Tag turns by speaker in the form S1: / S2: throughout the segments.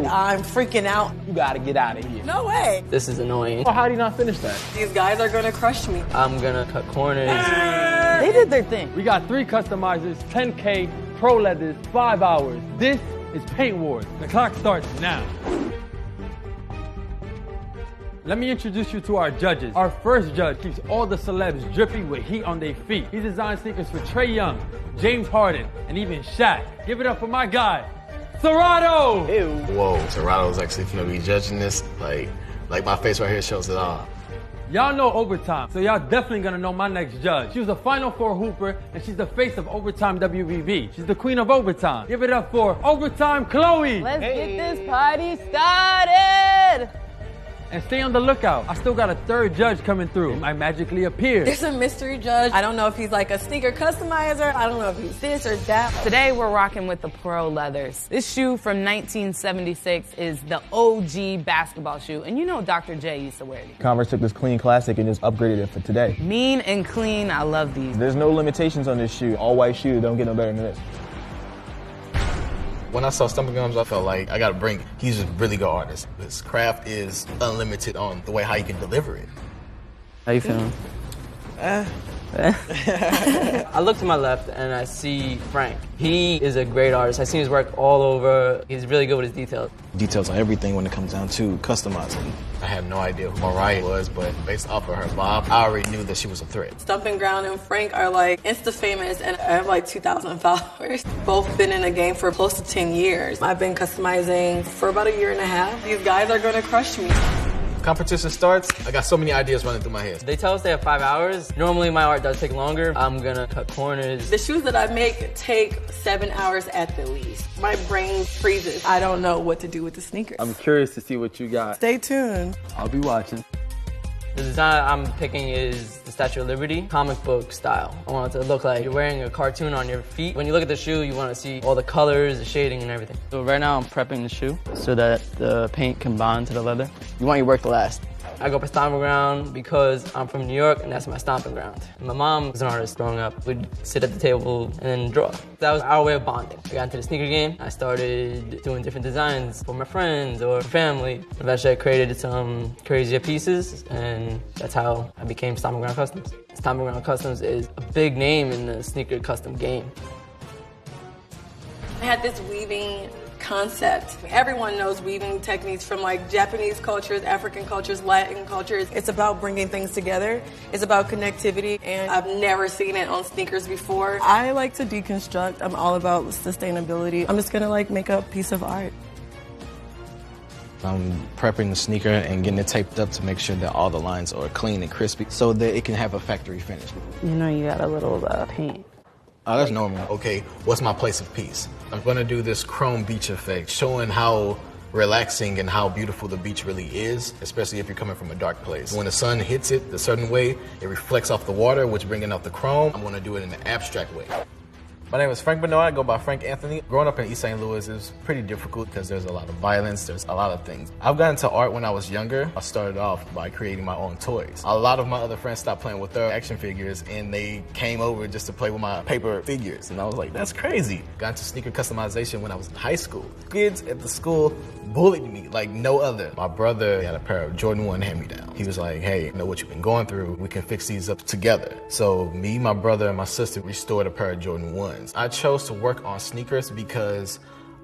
S1: Whoa!
S2: I'm freaking out.
S1: You gotta get out of here.
S2: No way.
S3: This is annoying.
S1: Well, how do you not finish that?
S2: These guys are gonna crush me.
S3: I'm gonna cut corners.
S2: They did their thing.
S1: We got 3 customizers, 10K, pro leathers, 5 hours. This is Paint Wars. The clock starts now. Let me introduce you to our judges. Our first judge keeps all the celebs dripping with heat on their feet. He designed sneakers for Trae Young, James Harden, and even Shaq. Give it up for my guy, Serato!
S4: Ew. Whoa, Serato's actually gonna be judging this. Like my face right here shows it all.
S1: Y'all know Overtime, so y'all definitely gonna know my next judge. She was a Final Four hooper, and she's the face of Overtime WBB. She's the queen of Overtime. Give it up for Overtime Chloe!
S5: Let's get this party started!
S1: And stay on the lookout. I still got a 3rd judge coming through. It might magically appear.
S2: There's a mystery judge. I don't know if he's like a sneaker customizer. I don't know if he's this or that.
S5: Today we're rocking with the Pro Leathers. This shoe from 1976 is the OG basketball shoe. And you know Dr. J used to wear these.
S6: Converse took this clean classic and just upgraded it for today.
S5: Mean and clean, I love these.
S6: There's no limitations on this shoe. All white shoe, don't get no better than this.
S4: When I saw Stumping Gums, I felt like I gotta bring it. He's a really good artist. His craft is unlimited on the way how he can deliver it.
S3: How you feeling? I look to my left and I see Frank. He is a great artist. I've seen his work all over. He's really good with his details.
S7: Details on everything when it comes down to customizing.
S4: I had no idea who Mariah was, but based off of her bob, I already knew that she was a threat.
S2: Stumping Ground and Frank are like Insta famous, and I have like 2,000 followers. Both been in the game for close to 10 years. I've been customizing for about 1.5 years. These guys are gonna crush me.
S4: Competition starts, I got so many ideas running through my head.
S3: They tell us they have 5 hours. Normally my art does take longer. I'm gonna cut corners.
S2: The shoes that I make take 7 hours at the least. My brain freezes. I don't know what to do with the sneakers.
S1: I'm curious to see what you got.
S2: Stay tuned.
S1: I'll be watching.
S3: The design I'm picking is the Statue of Liberty, comic book style. I want it to look like you're wearing a cartoon on your feet. When you look at the shoe, you want to see all the colors, the shading, and everything. So right now I'm prepping the shoe so that the paint can bond to the leather. You want your work to last. I go for stomping ground because I'm from New York and that's my stomping ground. My mom was an artist growing up. We'd sit at the table and then draw. That was our way of bonding. I got into the sneaker game. I started doing different designs for my friends or family. Eventually I created some crazier pieces and that's how I became Stomping Ground Customs. Stomping Ground Customs is a big name in the sneaker custom game.
S2: I had this weaving concept. Everyone knows weaving techniques from like Japanese cultures, African cultures, Latin cultures. It's about bringing things together. It's about connectivity, and I've never seen it on sneakers before. I like to deconstruct. I'm all about sustainability. I'm just gonna like make a piece of art.
S7: I'm prepping the sneaker and getting it taped up to make sure that all the lines are clean and crispy so that it can have a factory finish.
S5: You know you got a little paint.
S7: Oh, that's normal.
S4: Okay, what's my place of peace? I'm gonna do this chrome beach effect, showing how relaxing and how beautiful the beach really is, especially if you're coming from a dark place. When the sun hits it a certain way, it reflects off the water, which bringing out the chrome. I'm gonna do it in an abstract way. My name is Frank Benoit. I go by Frank Anthony. Growing up in East St. Louis is pretty difficult because there's a lot of violence, there's a lot of things. I've gotten into art when I was younger. I started off by creating my own toys. A lot of my other friends stopped playing with their action figures and they came over just to play with my paper figures. And I was like, that's crazy. Got into sneaker customization when I was in high school. Kids at the school bullied me like no other. My brother had a pair of Jordan 1 hand-me-down. He was like, hey, I know what you've been going through. We can fix these up together. So me, my brother, and my sister restored a pair of Jordan 1s. I chose to work on sneakers because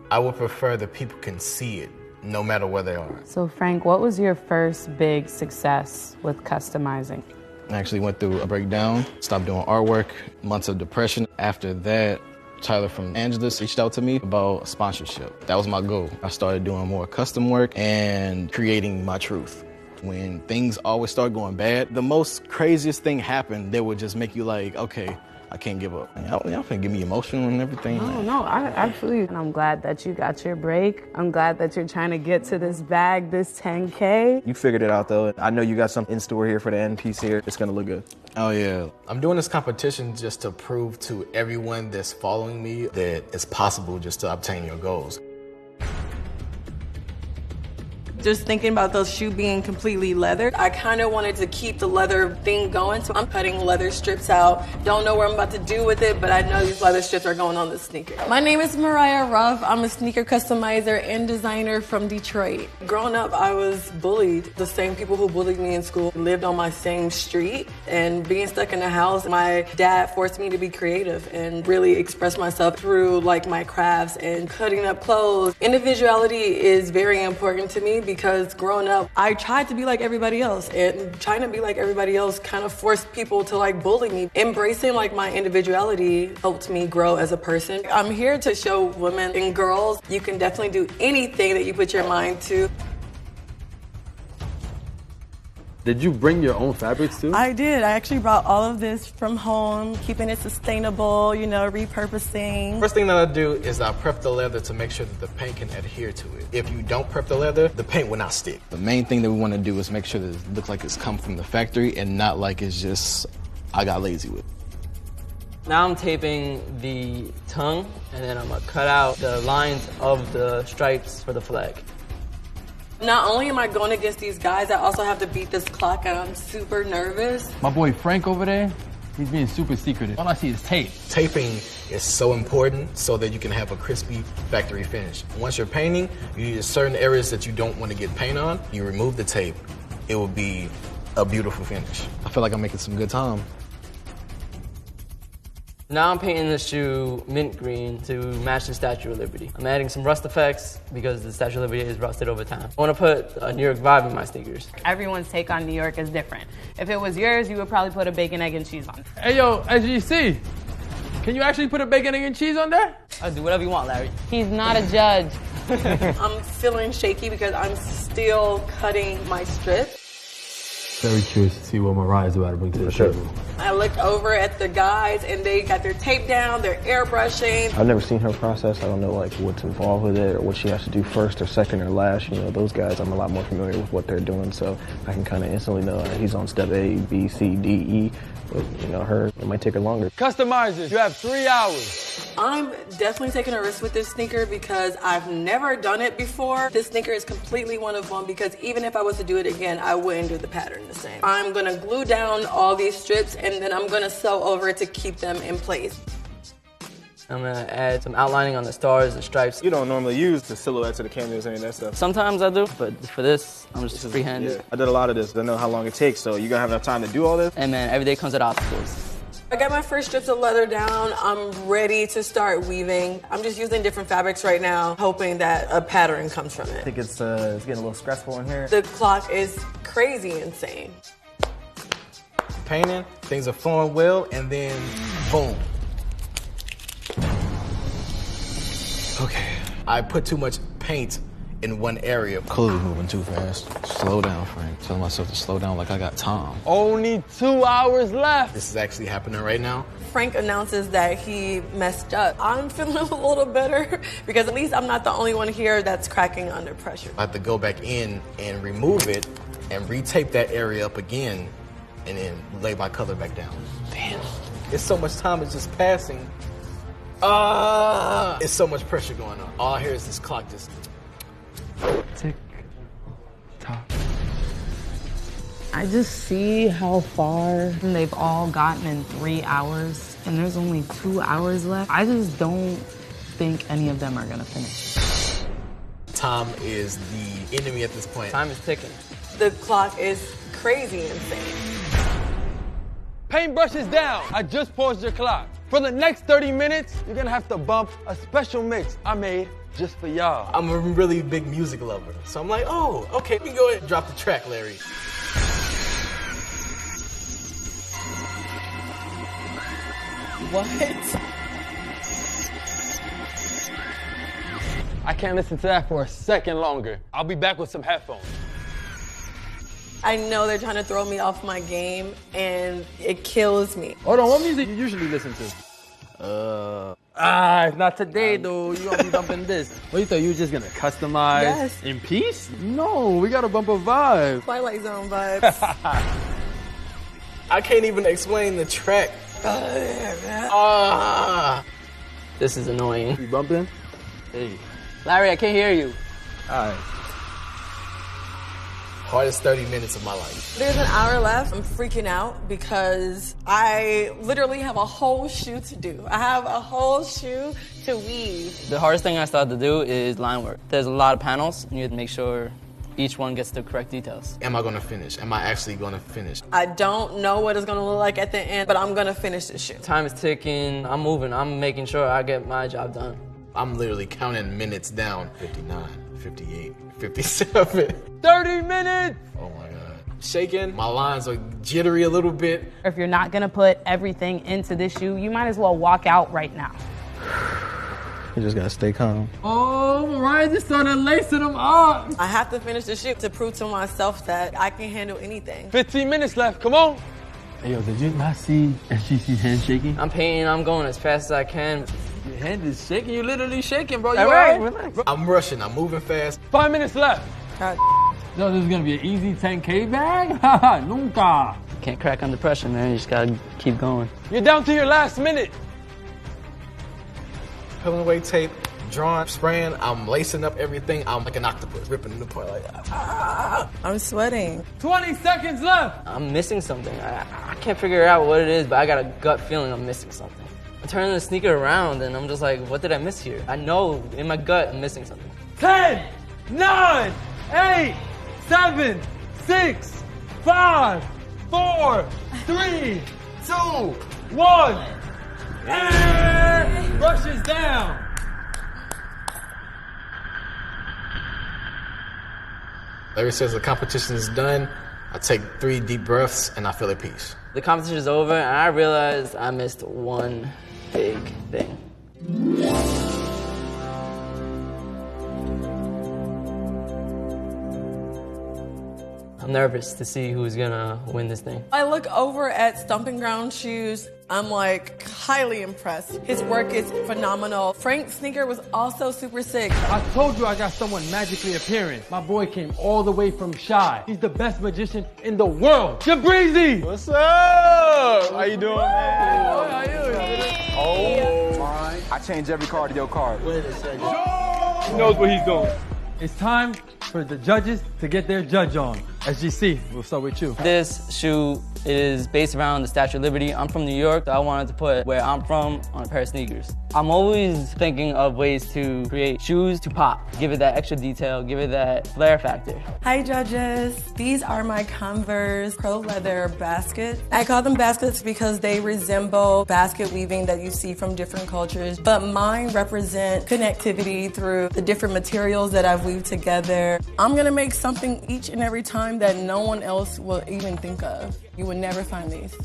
S4: I would prefer that people can see it no matter where they are.
S5: So Frank, what was your first big success with customizing?
S7: I actually went through a breakdown, stopped doing artwork, months of depression. After that, Tyler from Angeles reached out to me about sponsorship. That was my goal. I started doing more custom work and creating my truth. When things always start going bad, the most craziest thing happened that would just make you like, okay, I can't give up. Y'all can get me emotional and everything.
S5: No, I absolutely. And I'm glad that you got your break. I'm glad that you're trying to get to this bag, this 10K.
S6: You figured it out though. I know you got something in store here for the end piece here. It's gonna look good.
S7: Oh yeah.
S4: I'm doing this competition just to prove to everyone that's following me that it's possible just to obtain your goals.
S2: Just thinking about those shoes being completely leather, I kind of wanted to keep the leather thing going, so I'm cutting leather strips out. Don't know what I'm about to do with it, but I know these leather strips are going on the sneaker. My name is Mariah Ruff. I'm a sneaker customizer and designer from Detroit. Growing up, I was bullied. The same people who bullied me in school lived on my same street, and being stuck in the house, my dad forced me to be creative and really express myself through like my crafts and cutting up clothes. Individuality is very important to me because growing up, I tried to be like everybody else, and trying to be like everybody else kind of forced people to like bully me. Embracing like my individuality helped me grow as a person. I'm here to show women and girls you can definitely do anything that you put your mind to.
S1: Did you bring your own fabrics too?
S2: I did. I actually brought all of this from home, keeping it sustainable, you know, repurposing.
S4: First thing that I do is I prep the leather to make sure that the paint can adhere to it. If you don't prep the leather, the paint will not stick.
S7: The main thing that we want to do is make sure that it looks like it's come from the factory and not like it's just, I got lazy with it.
S3: Now I'm taping the tongue, and then I'm gonna cut out the lines of the stripes for the flag.
S2: Not only am I going against these guys, I also have to beat this clock, and I'm super nervous.
S1: My boy Frank over there, he's being super secretive. All I see is tape.
S4: Taping is so important so that you can have a crispy factory finish. Once you're painting, you need certain areas that you don't want to get paint on. You remove the tape, it will be a beautiful finish.
S7: I feel like I'm making some good time.
S3: Now I'm painting the shoe mint green to match the Statue of Liberty. I'm adding some rust effects because the Statue of Liberty is rusted over time. I want to put a New York vibe in my sneakers.
S5: Everyone's take on New York is different. If it was yours, you would probably put a bacon, egg, and cheese on.
S1: Hey yo, SGC, can you actually put a bacon, egg, and cheese on there?
S3: I'll do whatever you want, Larry.
S5: He's not a judge.
S2: I'm feeling shaky because I'm still cutting my strip.
S1: Very curious to see what Mariah's about to bring to the table.
S2: I look over at the guys and they got their tape down, they're airbrushing.
S6: I've never seen her process. I don't know like what's involved with it or what she has to do first or second or last. You know, those guys, I'm a lot more familiar with what they're doing, so I can kind of instantly know he's on step A, B, C, D, E. But, you know, her, it might take her longer.
S1: Customizers, you have 3 hours.
S2: I'm definitely taking a risk with this sneaker because I've never done it before. This sneaker is completely one of one because even if I was to do it again, I wouldn't do the pattern the same. I'm gonna glue down all these strips and then I'm gonna sew over it to keep them in place.
S3: I'm gonna add some outlining on the stars, the stripes.
S6: You don't normally use the silhouettes or the cameos or any of that stuff.
S3: Sometimes I do, but for this, I'm just freehanded.
S6: Yeah, I did a lot of this. I know how long it takes, so you gonna have enough time to do all this?
S3: And man, every day comes with obstacles.
S2: I got my first strips of leather down. I'm ready to start weaving. I'm just using different fabrics right now, hoping that a pattern comes from
S6: I
S2: it.
S6: think it's getting a little stressful in here.
S2: The clock is crazy insane.
S4: Painting, things are flowing well, and then boom. Okay. I put too much paint in one area.
S7: Clearly moving too fast. Slow down, Frank. Telling myself to slow down like I got time.
S1: Only 2 hours left.
S4: This is actually happening right now.
S2: Frank announces that he messed up. I'm feeling a little better because at least I'm not the only one here that's cracking under pressure.
S4: I have to go back in and remove it and retape that area up again and then lay my color back down. Damn. It's so much time is just passing. It's so much pressure going on. All I hear is this clock just...
S1: Tick, tock.
S5: I just see how far they've all gotten in 3 hours, and there's only 2 hours left. I just don't think any of them are gonna finish.
S4: Time is the enemy at this point.
S3: Time is ticking.
S2: The clock is crazy insane.
S1: Paintbrush is down. I just paused your clock. For the next 30 minutes, you're gonna have to bump a special mix I made just for y'all.
S4: I'm a really big music lover. So I'm like, oh, okay, we can go ahead and drop the track, Larry.
S2: What?
S1: I can't listen to that for a second longer. I'll be back with some headphones.
S2: I know they're trying to throw me off my game, and it kills me.
S1: Hold on, what music you usually listen to? It's not today though. You gonna be bumping this. What, you thought you were just gonna customize
S2: Yes.
S1: in peace? No, we gotta bump a vibe.
S2: Twilight Zone vibes.
S4: I can't even explain the track.
S3: This is annoying.
S1: You bumping? Hey.
S3: Larry, I can't hear you.
S1: Alright.
S4: Hardest 30 minutes of my life.
S2: There's an hour left. I'm freaking out because I literally have a whole shoe to do. I have a whole shoe to weave.
S3: The hardest thing I still have to do is line work. There's a lot of panels, and you have to make sure each one gets the correct details.
S4: Am I gonna finish? Am I actually gonna finish?
S2: I don't know what it's gonna look like at the end, but I'm gonna finish this shoe.
S3: Time is ticking. I'm moving. I'm making sure I get my job done.
S4: I'm literally counting minutes down. 59, 58, 57.
S1: 30 minutes!
S4: Oh my God. Shaking. My lines are jittery a little bit.
S5: If you're not gonna put everything into this shoe, you might as well walk out right now.
S6: You just gotta stay calm.
S1: Oh, Mariah just started lacing them up.
S2: I have to finish the shoe to prove to myself that I can handle anything.
S1: 15 minutes left, come on.
S8: Hey, yo, did you not see SGC's hand shaking?
S3: I'm painting. I'm going as fast as I can.
S1: Your hand is shaking, you literally shaking, bro. You
S3: All
S1: all
S3: right,
S1: right?
S3: relax.
S4: I'm rushing. I'm moving fast.
S1: 5 minutes left.
S2: God.
S1: Yo, this is gonna be an easy 10K bag? Haha, nunca.
S3: Can't crack under pressure, man. You just gotta keep going.
S1: You're down to your last minute.
S4: Peeling away tape, drawing, spraying. I'm lacing up everything. I'm like an octopus, ripping it apart like
S2: I'm sweating.
S1: 20 seconds left.
S3: I'm missing something. I can't figure out what it is, but I got a gut feeling I'm missing something. I'm turning the sneaker around, and I'm just like, what did I miss here? I know in my gut I'm missing something.
S1: 10, 9, 8, 7, 6, 5, 4, 3, 2, 1. And rushes down.
S4: Larry says the competition is done. I take 3 deep breaths and I feel at peace.
S3: The competition is over, and I realized I missed one big thing. I'm nervous to see who's gonna win this thing.
S2: I look over at Stomping Ground Shoes. I'm like highly impressed. His work is phenomenal. Frank's sneaker was also super sick.
S1: I told you I got someone magically appearing. My boy came all the way from Shy. He's the best magician in the world. Jabrizi!
S9: What's up? How you doing, man?
S1: How you?
S9: Oh my. I change every card to your card.
S1: Wait a second. He knows what he's doing. It's time for the judges to get their judge on. SGC, we'll start with you.
S3: This shoe is based around the Statue of Liberty. I'm from New York, so I wanted to put where I'm from on a pair of sneakers. I'm always thinking of ways to create shoes to pop, give it that extra detail, give it that flair factor.
S2: Hi judges, these are my Converse Pro Leather baskets. I call them baskets because they resemble basket weaving that you see from different cultures, but mine represent connectivity through the different materials that I've weaved together. I'm gonna make something each and every time that no one else will even think of. You would never find these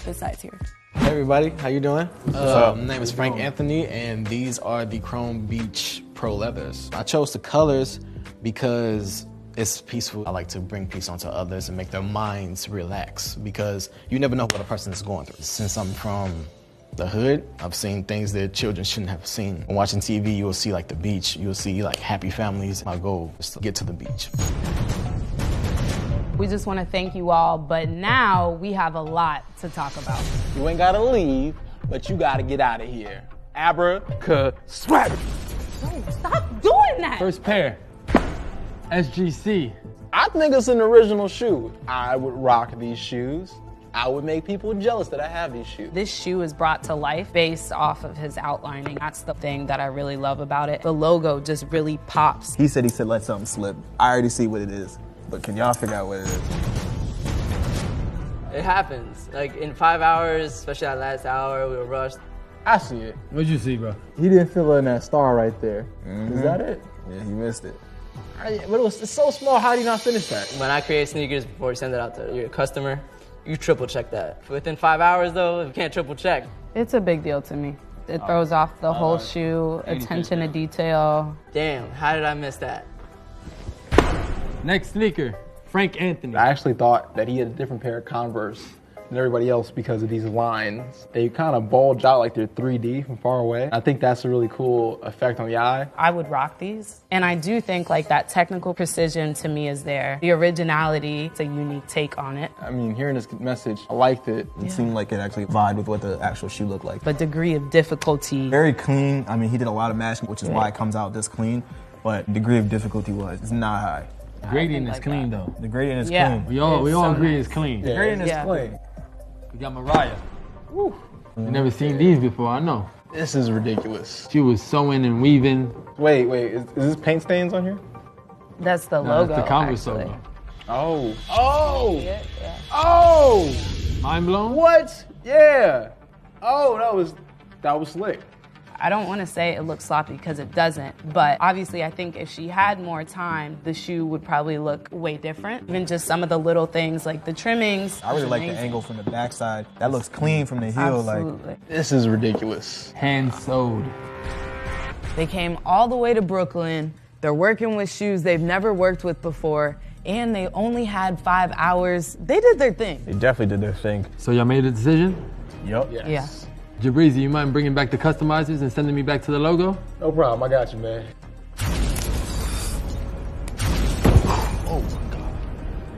S2: besides here.
S7: Hey everybody, how you doing?
S4: My name is Frank Anthony, and these are the Chrome Beach Pro Leathers. I chose the colors because it's peaceful. I like to bring peace onto others and make their minds relax because you never know what a person is going through. Since I'm from the hood, I've seen things that children shouldn't have seen. When watching TV, you'll see like the beach, you'll see like happy families. My goal is to get to the beach.
S5: We just want to thank you all, but now we have a lot to talk about.
S9: You ain't gotta leave, but you gotta get out of here. Abra-ca-swag.
S5: Stop doing that!
S1: First pair, SGC.
S9: I think it's an original shoe. I would rock these shoes. I would make people jealous that I have these shoes.
S5: This shoe is brought to life based off of his outlining. That's the thing that I really love about it. The logo just really pops.
S10: He said let something slip. I already see what it is. But can y'all figure out what it is?
S3: It happens. Like in 5 hours, especially that last hour, we were rushed.
S9: I see it.
S1: What'd you see, bro?
S9: He didn't fill in that star right there. Is that it?
S10: Yeah, he missed it.
S9: But it's so small, how do you not finish that?
S3: When I create sneakers before you send it out to your customer, you triple check that. Within 5 hours though, you can't triple check.
S5: It's a big deal to me. It throws off the whole shoe, attention to detail.
S3: Damn, how did I miss that?
S1: Next sneaker, Frank Anthony.
S9: I actually thought that he had a different pair of Converse than everybody else because of these lines. They kind of bulge out like they're 3D from far away. I think that's a really cool effect on the eye.
S5: I would rock these. And I do think like that technical precision to me is there. The originality, it's a unique take on it.
S9: I mean, hearing this message, I liked it.
S10: It seemed like it actually vied with what the actual shoe looked like.
S5: But degree of difficulty.
S10: Very clean. I mean, he did a lot of masking, which is why it comes out this clean. But degree of difficulty it's not high.
S1: Gradient is clean though.
S10: The gradient is
S5: Yeah.
S10: clean.
S1: We all
S5: so
S1: agree
S5: nice.
S1: it's clean.
S10: The gradient is clean.
S1: We got Mariah. Woo. You never seen these before, I know.
S9: This is ridiculous.
S1: She was sewing and weaving.
S9: Wait, is this paint stains on here?
S5: That's the
S1: Nah,
S5: logo.
S1: that's the Converse
S5: actually.
S1: logo.
S9: Oh.
S5: Yeah.
S9: Oh!
S1: Mind blown?
S9: What? Yeah. Oh, that was slick.
S5: I don't want to say it looks sloppy because it doesn't, but obviously I think if she had more time, the shoe would probably look way different. Even just some of the little things like the trimmings.
S10: I really like the angle from the backside. That looks clean from the heel.
S5: Absolutely.
S9: This is ridiculous.
S1: Hand sewed.
S5: They came all the way to Brooklyn. They're working with shoes they've never worked with before, and they only had 5 hours. They did their thing.
S10: They definitely did their thing.
S1: So y'all made a decision?
S10: Yup.
S9: Yes.
S5: Yeah.
S1: Jabrizi, you mind bringing back the customizers and sending me back to the logo?
S9: No problem. I got you, man.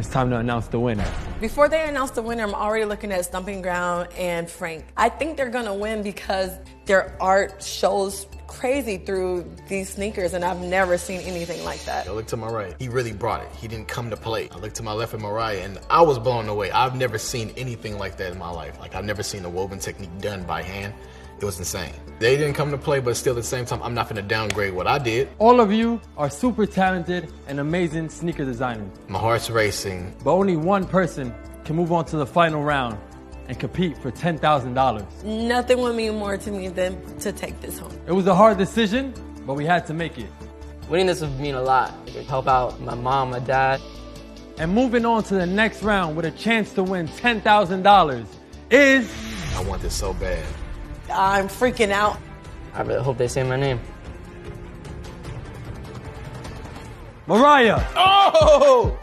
S1: It's time to announce the winner.
S2: Before they announce the winner, I'm already looking at Stumping Ground and Frank. I think they're gonna win because their art shows crazy through these sneakers, and I've never seen anything like that.
S4: I looked to my right. He really brought it. He didn't come to play. I looked to my left at Mariah, and I was blown away. I've never seen anything like that in my life. Like, I've never seen a woven technique done by hand. It was insane. They didn't come to play, but still at the same time, I'm not gonna downgrade what I did.
S1: All of you are super talented and amazing sneaker designers.
S4: My heart's racing.
S1: But only one person can move on to the final round and compete for $10,000.
S2: Nothing would mean more to me than to take this home.
S1: It was a hard decision, but we had to make it.
S3: Winning this would mean a lot. It would help out my mom, my dad.
S1: And moving on to the next round with a chance to win $10,000 is...
S4: I want this so bad.
S2: I'm freaking out.
S3: I really hope they say my name.
S1: Mariah!
S9: Oh!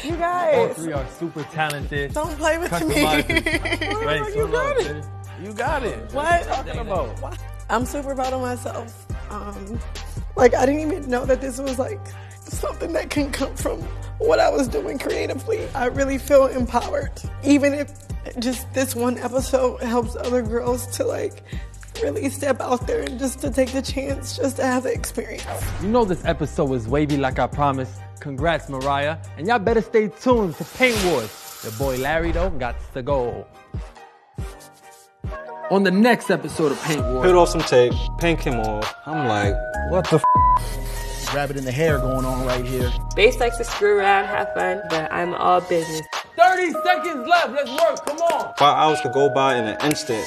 S2: You
S1: All
S2: guys,
S1: three are super talented.
S2: don't play with me.
S1: Customizers. Ready,
S2: You got it.
S9: You got it.
S2: What?
S9: What are you talking about?
S2: I'm super proud of myself. Like, I didn't even know that this was like something that can come from what I was doing creatively. I really feel empowered. Even if just this one episode helps other girls to like really step out there and just to take the chance just to have the experience.
S1: You know this episode was wavy like I promised. Congrats, Mariah. And y'all better stay tuned to Paint Wars. Your boy Larry, though, got to go. On the next episode of Paint Wars.
S11: Put off some tape, paint came off. I'm like, what the f?
S10: Rabbit in the hair going on right here.
S12: Base likes to screw around, have fun, but I'm all business.
S1: 30 seconds left. Let's work. Come on.
S11: 5 hours could go by in an instant.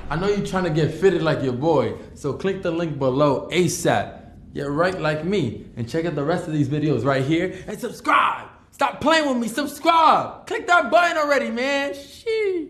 S1: I know you're trying to get fitted like your boy, so click the link below ASAP. Get right like me and check out the rest of these videos right here and subscribe. Stop playing with me. Subscribe. Click that button already, man. Sheesh.